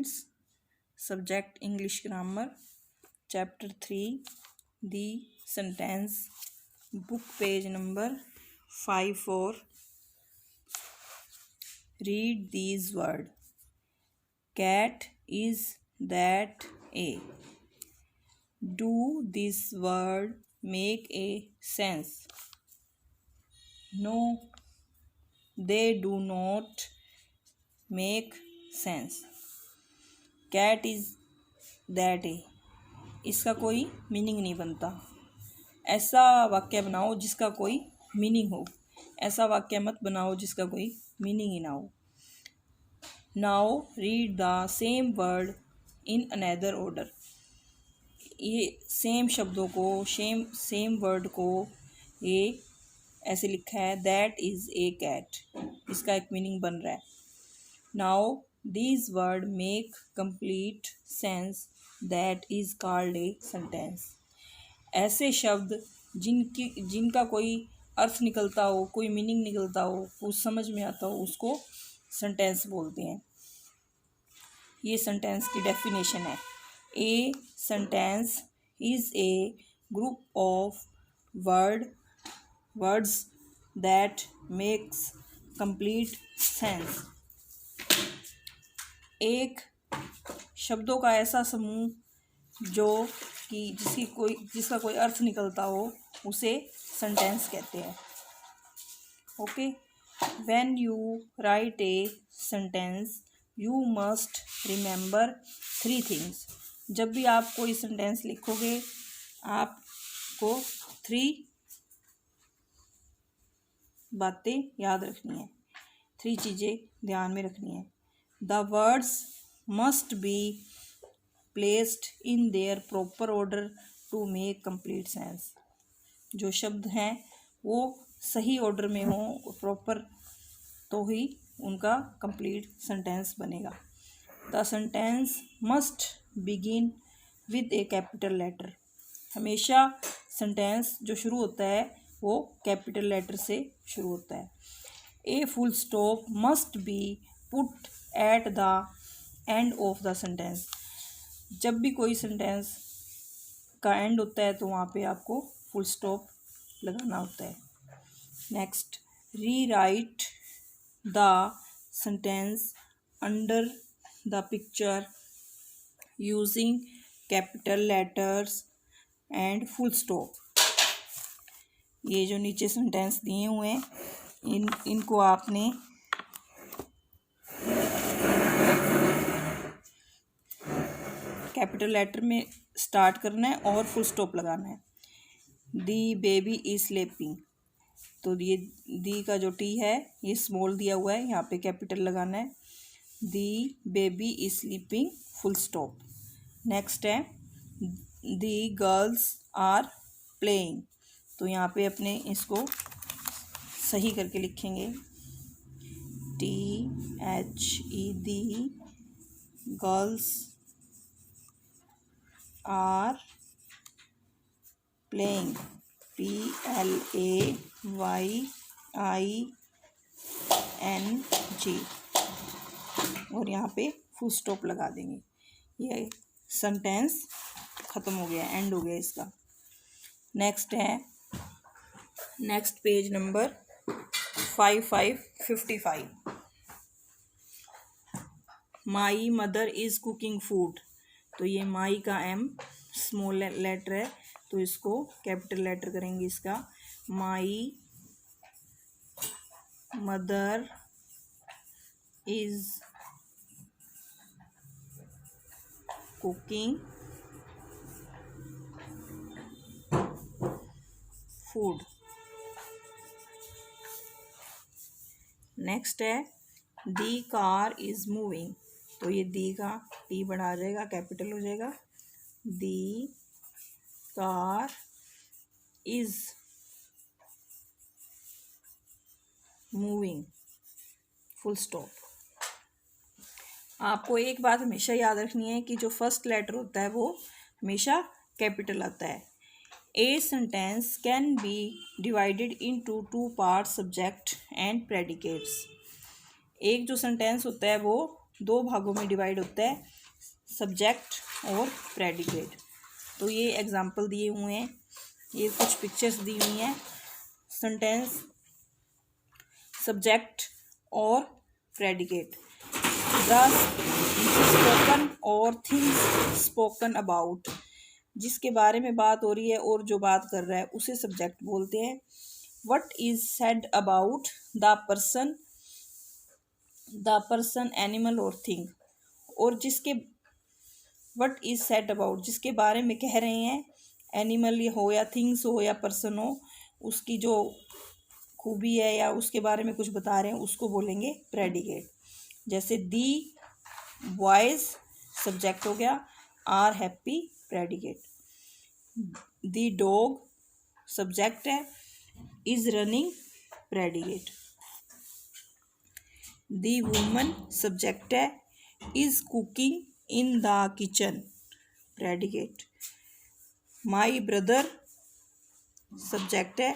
students, subject English grammar, chapter 3, the sentence, book page number 54. Read these words. Cat is that a. Do this word make a sense? No, they do not make sense. Cat is that a. इसका कोई meaning नहीं बनता. ऐसा वाक्य बनाओ जिसका कोई meaning हो. ऐसा वाक्य मत बनाओ जिसका कोई मीनिंग ही ना हो. Now read the same word in another order. ये सेम शब्दों को सेम वर्ड को ये ऐसे लिखा है. That is a cat. इसका एक मीनिंग बन रहा है. Now these word make complete sense. That is called a sentence. ऐसे शब्द जिनका कोई अर्थ निकलता हो, कोई मीनिंग निकलता हो, कुछ समझ में आता हो, उसको सेंटेंस बोलते हैं. ये सेंटेंस की डेफिनेशन है. A sentence is a group of words that makes complete sense. एक शब्दों का ऐसा समूह जो कि जिसका कोई अर्थ निकलता हो, उसे सेंटेंस कहते हैं. Okay. When you right a sentence you must remember 3 things. जब भी आप कोई सेंटेंस लिखोगे आपको 3 बातें याद रखनी है. 3 चीज़ें ध्यान में रखनी है. The words must be placed in their proper order to make complete sense. जो शब्द हैं वो सही ऑर्डर में हो, प्रॉपर, तो ही उनका कंप्लीट सेंटेंस बनेगा. The sentence must begin with a capital letter. हमेशा सेंटेंस जो शुरू होता है वो कैपिटल लेटर से शुरू होता है. A full stop must be put at the end of the sentence. जब भी कोई सेंटेंस का एंड होता है तो वहाँ पे आपको फुल स्टॉप लगाना होता है. नेक्स्ट, री right the sentence under the picture using capital letters and full stop. ये जो नीचे सेंटेंस दिए हुए हैं इनको आपने कैपिटल लेटर में स्टार्ट करना है और फुल स्टॉप लगाना है. The baby is sleeping. तो ये दी का जो टी है ये स्मॉल दिया हुआ है, यहाँ पे कैपिटल लगाना है. The baby is sleeping full stop. Next है दी गर्ल्स आर प्लेइंग. तो यहाँ पे अपने इसको सही करके लिखेंगे. THE the girls are playing. PLAYING. और यहाँ पे फुल स्टॉप लगा देंगे. ये सेंटेंस ख़त्म हो गया, एंड हो गया इसका. नेक्स्ट है, next page number 55. My mother is cooking food. तो ये माई का M स्मॉल लेटर है तो इसको कैपिटल लेटर करेंगे इसका. My mother is cooking food. Next है दी कार इज़ मूविंग. तो ये दी का टी बढ़ा जाएगा, कैपिटल हो जाएगा. The car is moving full stop. आपको एक बात हमेशा याद रखनी है कि जो फर्स्ट लेटर होता है वो हमेशा कैपिटल आता है. A sentence can be divided into 2 parts, subject and predicates. एक जो सेंटेंस होता है वो दो भागों में डिवाइड होता है, सब्जेक्ट और प्रेडिकेट। तो ये एग्जाम्पल दिए हुए हैं, ये कुछ पिक्चर्स दी हुई हैं। सेंटेंस, सब्जेक्ट और प्रेडिकेट। द स्पोकन और थिंग्स स्पोकन अबाउट, जिसके बारे में बात हो रही है और जो बात कर रहा है उसे सब्जेक्ट बोलते हैं। What is said about the person animal और थिंग, और जिसके व्हाट इज सेड अबाउट, जिसके बारे में कह रहे हैं, एनिमल हो या थिंग्स हो या पर्सन हो, उसकी जो खूबी है या उसके बारे में कुछ बता रहे हैं उसको बोलेंगे प्रेडिकेट। जैसे दी बॉयज सब्जेक्ट हो गया, are happy predicate. The dog subject है, is running predicate. The woman subject है, is cooking in the kitchen predicate. My brother subject है,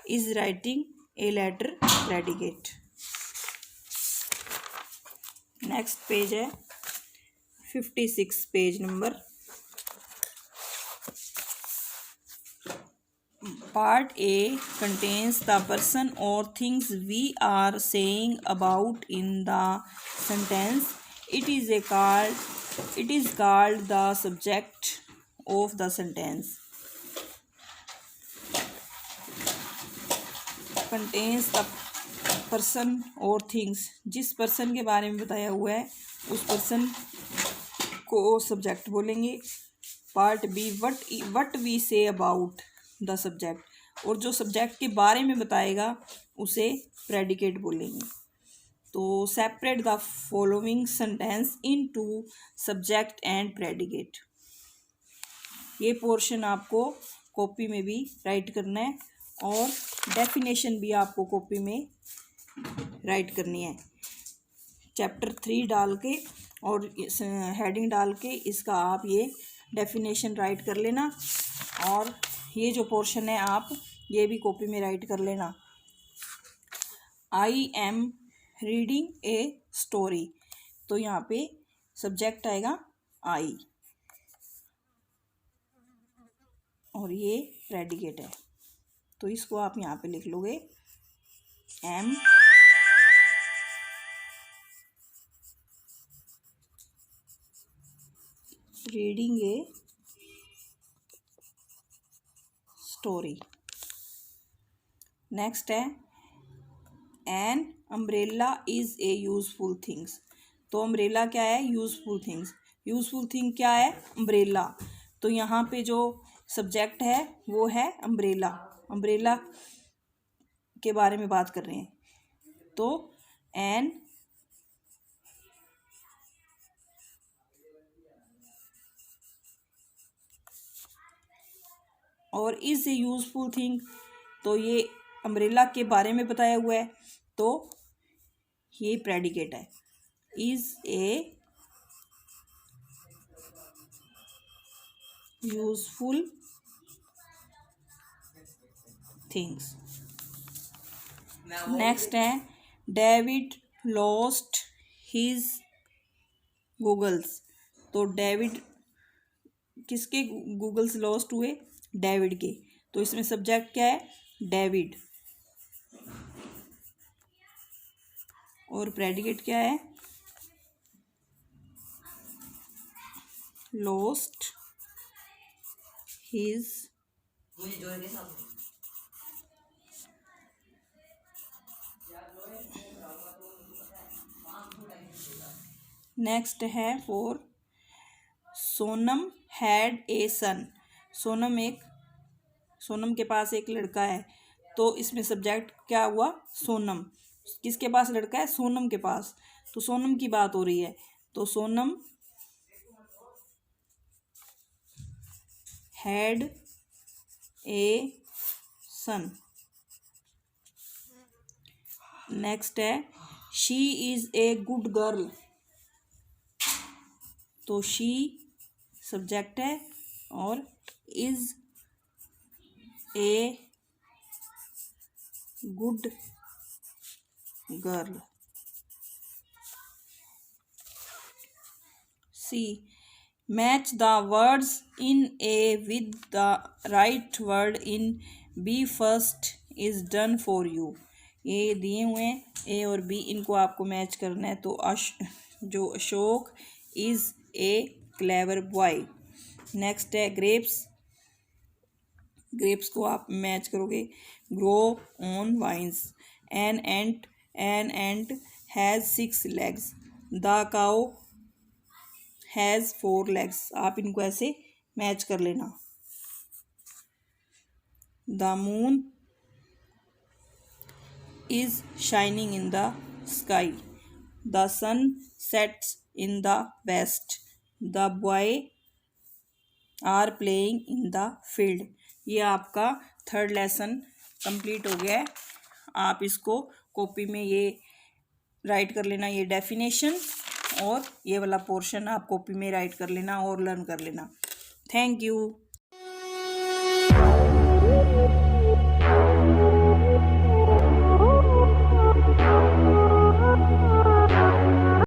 is writing a letter predicate. Next page है 56 page number. Part A contains the person or things we are saying about in the sentence. It is called the subject of the sentence. Contains the person or things, जिस person के बारे में बताया हुआ है उस person को subject बोलेंगे। Part B, what we say about the subject, और जो सब्जेक्ट के बारे में बताएगा उसे प्रेडिकेट बोलेंगे। तो separate the following sentence into subject and predicate. ये पोर्शन आपको कॉपी में भी राइट करना है और डेफिनेशन भी आपको कॉपी में राइट करनी है। चैप्टर 3 डाल के और हेडिंग डाल के इसका आप ये डेफिनेशन राइट कर लेना, और ये जो पोर्शन है आप ये भी कॉपी में राइट कर लेना। I am reading a story, तो यहाँ पे सब्जेक्ट आएगा आई और ये प्रेडिकेट है, तो इसको आप यहाँ पे लिख लोगे am reading a story. Next है an umbrella is a useful things, तो अम्ब्रेला क्या है, यूजफुल थिंग्स। यूजफुल थिंग क्या है, अम्ब्रेला। तो यहाँ पे जो सब्जेक्ट है वो है अम्ब्रेला, अम्ब्रेला के बारे में बात कर रहे हैं। तो एन और इज ए यूजफुल थिंग, तो ये अम्ब्रेला के बारे में बताया हुआ है, तो ये प्रेडिकेट है, is a useful things. Next है डेविड लॉस्ट हिज गूगल्स, तो डेविड किसके गूगल्स लॉस्ट हुए, डेविड के, तो इसमें सब्जेक्ट क्या है, डेविड, और प्रेडिकेट क्या है, लॉस्ट हिज नेक्स्ट है 4 सोनम हैड ए सन, सोनम के पास एक लड़का है, तो इसमें सब्जेक्ट क्या हुआ, सोनम। किसके पास लड़का है, सोनम के पास, तो सोनम की बात हो रही है, तो Sonam had a son. Next है she is a good girl, तो शी सब्जेक्ट है और is a good girl. C match the words in A with the right word in B first is done for you. ये दिए हुए हैं ए और B, इनको आपको मैच करना है। तो जो Ashok is a clever boy. Next है ग्रेप्स, ग्रेप्स को आप मैच करोगे grow on vines. An ant has 6 legs, the cow has 4 legs। आप इनको ऐसे मैच कर लेना। The moon is shining in the sky, the sun sets in the west, the boy are playing in the field. ये आपका 3rd lesson complete हो गया है। आप इसको कॉपी में ये राइट कर लेना, ये डेफिनेशन, और ये वाला पोर्शन आप कॉपी में राइट कर लेना और लर्न कर लेना। Thank you.